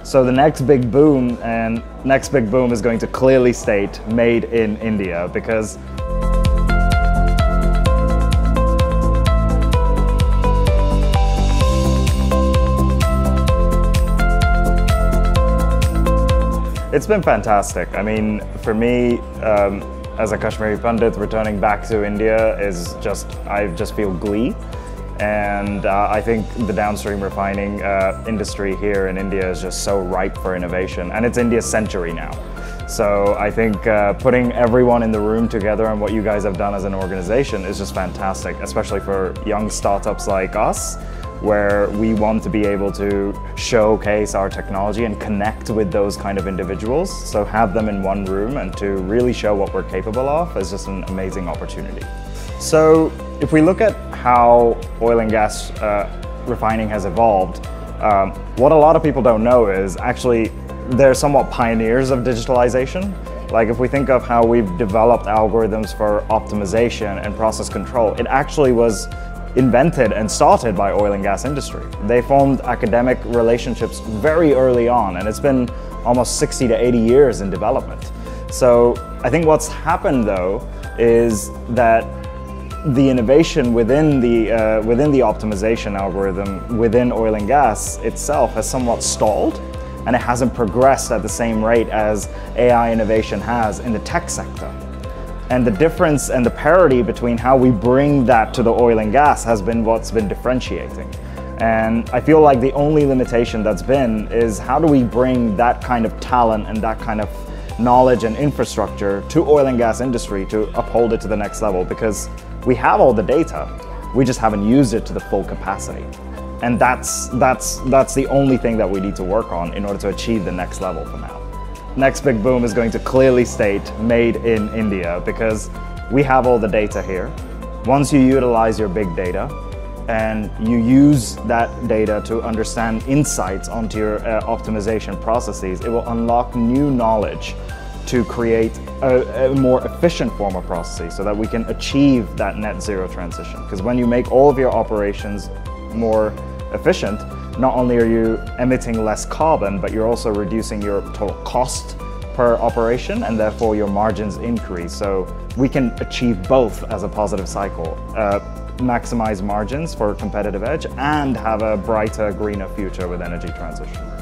So the next big boom is going to clearly state made in India, because it's been fantastic. I mean, for me, as a Kashmiri Pandit, returning back to India is I just feel glee. And I think the downstream refining industry here in India is just so ripe for innovation, and it's India's century now. So I think putting everyone in the room together and what you guys have done as an organization is just fantastic, especially for young startups like us, where we want to be able to showcase our technology and connect with those kind of individuals. So have them in one room and to really show what we're capable of is just an amazing opportunity. So if we look at how oil and gas refining has evolved, what a lot of people don't know is actually they're somewhat pioneers of digitalization. Like if we think of how we've developed algorithms for optimization and process control, it actually was invented and started by oil and gas industry. They formed academic relationships very early on, and it's been almost 60 to 80 years in development. So I think what's happened though is that the innovation within the optimization algorithm within oil and gas itself has somewhat stalled, and it hasn't progressed at the same rate as AI innovation has in the tech sector. And the difference and the parity between how we bring that to the oil and gas has been what's been differentiating. And I feel like the only limitation that's been is how do we bring that kind of talent and that kind of knowledge and infrastructure to oil and gas industry to uphold it to the next level, because we have all the data, we just haven't used it to the full capacity. And that's the only thing that we need to work on in order to achieve the next level for now. Next big boom is going to clearly state made in India, because we have all the data here. Once you utilize your big data and you use that data to understand insights onto your optimization processes, it will unlock new knowledge to create a more efficient form of processes so that we can achieve that net zero transition. Because when you make all of your operations more efficient, not only are you emitting less carbon, but you're also reducing your total cost per operation, and therefore your margins increase. So we can achieve both as a positive cycle, maximize margins for competitive edge and have a brighter, greener future with energy transition.